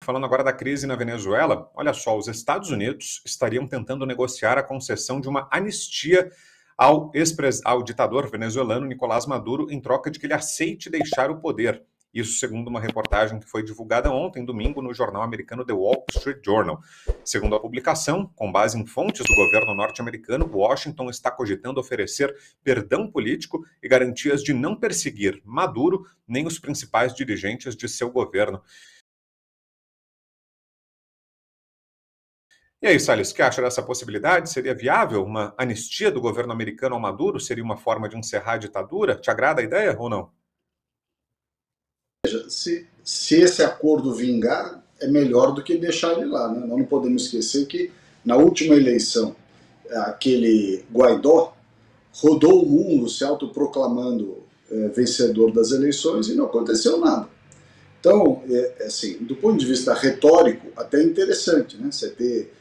falando agora da crise na Venezuela, olha só, os Estados Unidos estariam tentando negociar a concessão de uma anistia ao ditador venezuelano Nicolás Maduro em troca de que ele aceite deixar o poder. Isso segundo uma reportagem que foi divulgada ontem, domingo, no jornal americano The Wall Street Journal. Segundo a publicação, com base em fontes do governo norte-americano, Washington está cogitando oferecer perdão político e garantias de não perseguir Maduro nem os principais dirigentes de seu governo. E aí, Salles, o que acha dessa possibilidade? Seria viável uma anistia do governo americano ao Maduro? Seria uma forma de encerrar a ditadura? Te agrada a ideia ou não? Se esse acordo vingar, é melhor do que deixar ele lá, né? Nós não podemos esquecer que na última eleição, aquele Guaidó rodou o mundo se autoproclamando vencedor das eleições e não aconteceu nada. Então, assim, do ponto de vista retórico, até interessante, né? Você ter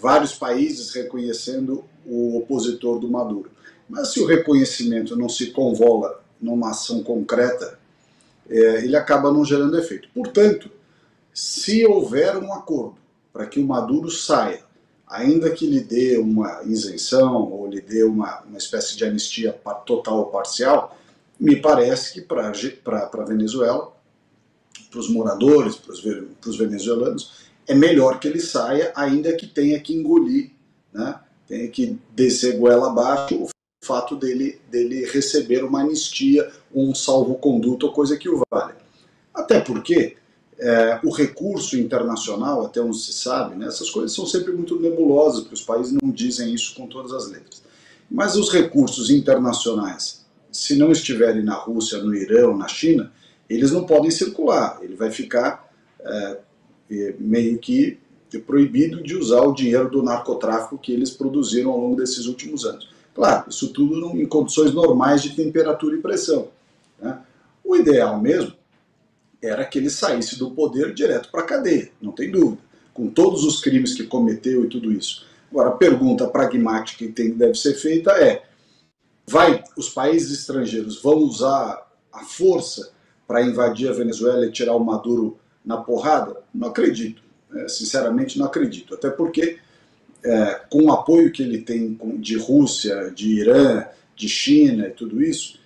vários países reconhecendo o opositor do Maduro. Mas se o reconhecimento não se convola numa ação concreta, ele acaba não gerando efeito. Portanto, se houver um acordo para que o Maduro saia, ainda que lhe dê uma isenção ou lhe dê uma espécie de anistia total ou parcial, me parece que para a Venezuela, para os moradores, para os venezuelanos, é melhor que ele saia, ainda que tenha que engolir, né? Tenha que descer goela abaixo o fato dele receber uma anistia, um salvo-conduto ou coisa que o vale. Até porque o recurso internacional, até onde se sabe, né, essas coisas são sempre muito nebulosas, porque os países não dizem isso com todas as letras. Mas os recursos internacionais, se não estiverem na Rússia, no Irã ou na China, eles não podem circular. Ele vai ficar meio que proibido de usar o dinheiro do narcotráfico que eles produziram ao longo desses últimos anos. Claro, isso tudo em condições normais de temperatura e pressão, né? O ideal mesmo era que ele saísse do poder direto para a cadeia, não tem dúvida, com todos os crimes que cometeu e tudo isso. Agora, a pergunta pragmática que deve ser feita é: os países estrangeiros vão usar a força para invadir a Venezuela e tirar o Maduro na porrada? Não acredito, sinceramente não acredito, até porque com o apoio que ele tem de Rússia, de Irã, de China e tudo isso,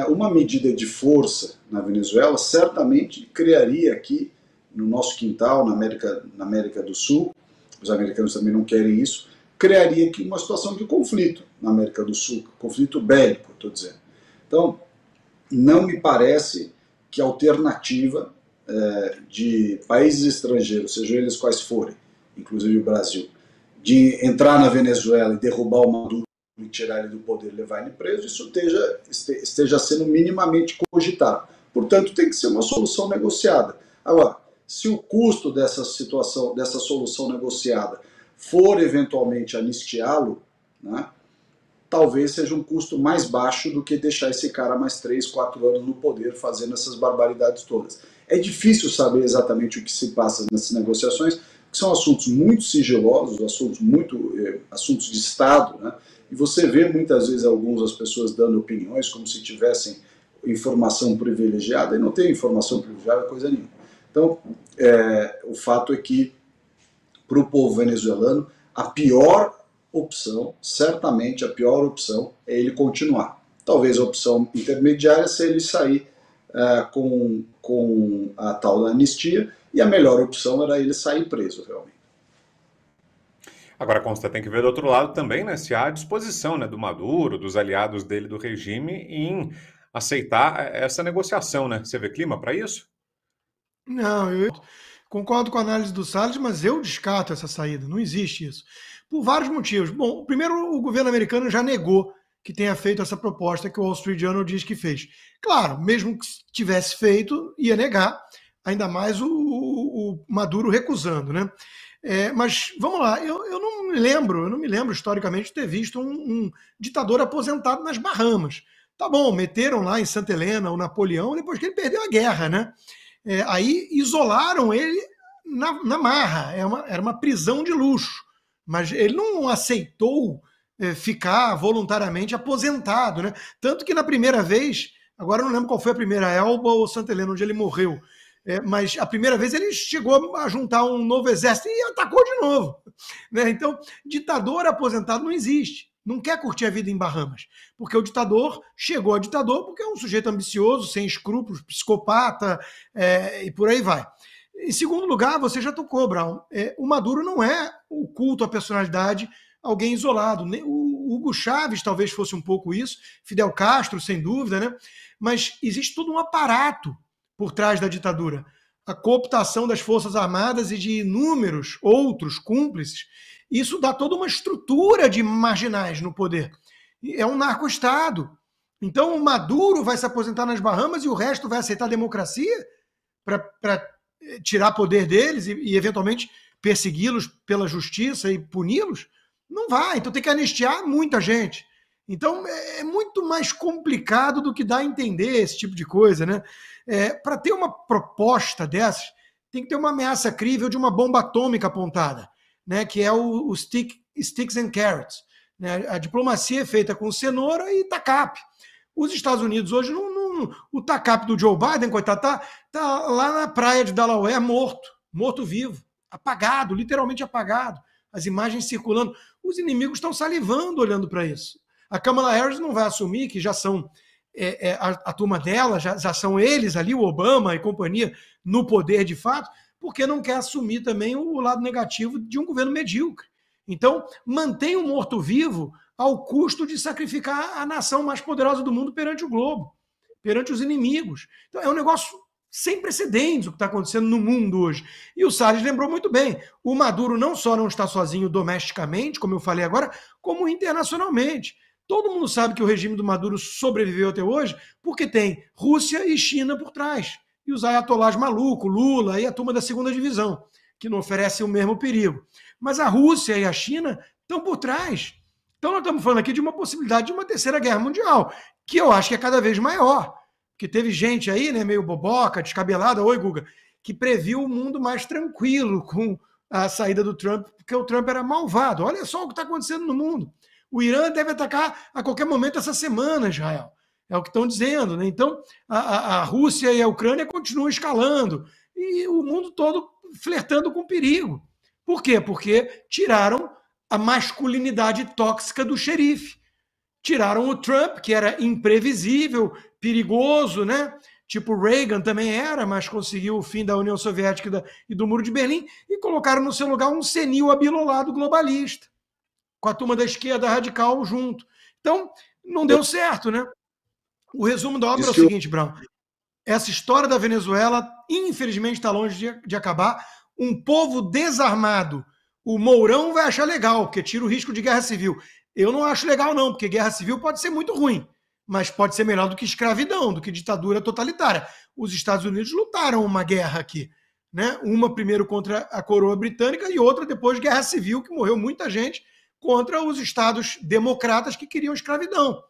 uma medida de força na Venezuela certamente criaria aqui no nosso quintal, na América do Sul, os americanos também não querem isso, criaria aqui uma situação de conflito na América do Sul, conflito bélico, estou dizendo. Então, não me parece que a alternativa de países estrangeiros, sejam eles quais forem, inclusive o Brasil, de entrar na Venezuela e derrubar o Maduro e tirar ele do poder e levar ele preso, isso esteja sendo minimamente cogitado. Portanto, tem que ser uma solução negociada. Agora, se o custo dessa situação, dessa solução negociada, for eventualmente anistiá-lo, né, talvez seja um custo mais baixo do que deixar esse cara mais 3, 4 anos no poder fazendo essas barbaridades todas. É difícil saber exatamente o que se passa nessas negociações, que são assuntos muito sigilosos, assuntos de Estado, né? E você vê muitas vezes as pessoas dando opiniões como se tivessem informação privilegiada, e não tem informação privilegiada coisa nenhuma. Então, o fato é que, para o povo venezuelano, a pior opção, certamente a pior opção, é ele continuar. Talvez a opção intermediária seja ele sair com a tal da anistia, e a melhor opção era ele sair preso, realmente. Agora, Consta, tem que ver do outro lado também, né, se há disposição, né, do Maduro, dos aliados dele do regime, em aceitar essa negociação, né? Você vê clima para isso? Não, eu concordo com a análise do Salles, mas eu descarto essa saída, não existe isso. Por vários motivos. Bom, primeiro, o governo americano já negou que tenha feito essa proposta que o Wall Street Journal diz que fez. Claro, mesmo que tivesse feito, ia negar, ainda mais o Maduro recusando, né? Mas vamos lá, eu não me lembro historicamente de ter visto um ditador aposentado nas Bahamas. Tá bom, meteram lá em Santa Helena o Napoleão depois que ele perdeu a guerra, né? Aí isolaram ele na marra, era uma prisão de luxo, mas ele não aceitou ficar voluntariamente aposentado, né? Tanto que na primeira vez, agora eu não lembro qual foi a primeira, Elba ou Santa Helena, onde ele morreu, mas a primeira vez ele chegou a juntar um novo exército e atacou de novo. Né? Então, ditador aposentado não existe. Não quer curtir a vida em Bahamas. Porque o ditador chegou a ditador porque é um sujeito ambicioso, sem escrúpulos, psicopata, e por aí vai. Em segundo lugar, você já tocou, Brown, o Maduro não é o culto à personalidade, alguém isolado. O Hugo Chávez talvez fosse um pouco isso, Fidel Castro, sem dúvida, né? Mas existe todo um aparato por trás da ditadura. A cooptação das Forças Armadas e de inúmeros outros cúmplices. Isso dá toda uma estrutura de marginais no poder. É um narco-estado. Então o Maduro vai se aposentar nas Bahamas e o resto vai aceitar a democracia para tirar poder deles e eventualmente persegui-los pela justiça e puni-los? Não vai. Então tem que anistiar muita gente. Então é muito mais complicado do que dá a entender esse tipo de coisa, né? Para ter uma proposta dessas, tem que ter uma ameaça crível de uma bomba atômica apontada, né? Que é o sticks and carrots. Né? A diplomacia é feita com cenoura e tacape. Os Estados Unidos hoje o tacape do Joe Biden, coitado, tá lá na praia de Delaware morto vivo, apagado, literalmente apagado. As imagens circulando. Os inimigos estão salivando olhando para isso. A Kamala Harris não vai assumir que já são a turma dela, já são eles ali, o Obama e companhia, no poder de fato, porque não quer assumir também o lado negativo de um governo medíocre. Então, mantém o morto-vivo ao custo de sacrificar a nação mais poderosa do mundo perante o globo, perante os inimigos. Então, é um negócio sem precedentes o que está acontecendo no mundo hoje. E o Salles lembrou muito bem, o Maduro não só não está sozinho domesticamente, como eu falei agora, como internacionalmente. Todo mundo sabe que o regime do Maduro sobreviveu até hoje porque tem Rússia e China por trás. E os ayatolás malucos, Lula e a turma da segunda divisão, que não oferecem o mesmo perigo. Mas a Rússia e a China estão por trás. Então nós estamos falando aqui de uma possibilidade de uma terceira guerra mundial, que eu acho que é cada vez maior. Porque teve gente aí, né, meio boboca, descabelada, oi Guga, que previu um mundo mais tranquilo com a saída do Trump, porque o Trump era malvado. Olha só o que está acontecendo no mundo. O Irã deve atacar a qualquer momento essa semana, Israel. É o que estão dizendo. Né? Então, a Rússia e a Ucrânia continuam escalando. E o mundo todo flertando com perigo. Por quê? Porque tiraram a masculinidade tóxica do xerife. Tiraram o Trump, que era imprevisível, perigoso, né? Tipo Reagan também era, mas conseguiu o fim da União Soviética e do Muro de Berlim, e colocaram no seu lugar um senil abilolado globalista, com a turma da esquerda radical junto. Então, não deu certo, né? O resumo da obra é o seguinte, Brown. Essa história da Venezuela, infelizmente, está longe de acabar. Um povo desarmado. O Mourão vai achar legal, porque tira o risco de guerra civil. Eu não acho legal, não, porque guerra civil pode ser muito ruim, mas pode ser melhor do que escravidão, do que ditadura totalitária. Os Estados Unidos lutaram uma guerra aqui. Né? Uma primeiro contra a coroa britânica e outra depois guerra civil, que morreu muita gente, contra os estados democratas que queriam escravidão.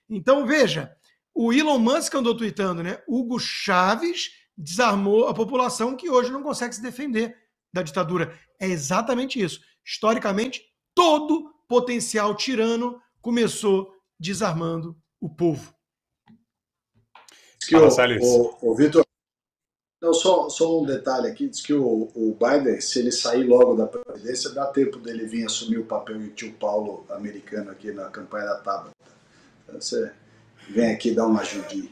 Então, veja, o Elon Musk andou tweetando, né? Hugo Chávez desarmou a população que hoje não consegue se defender da ditadura. É exatamente isso. Historicamente, todo potencial tirano começou desarmando o povo. O Vitor, não, só um detalhe aqui, diz que o Biden, se ele sair logo da presidência, dá tempo dele vir assumir o papel de tio Paulo americano aqui na campanha da Tabata. Então, você vem aqui dar uma ajudinha.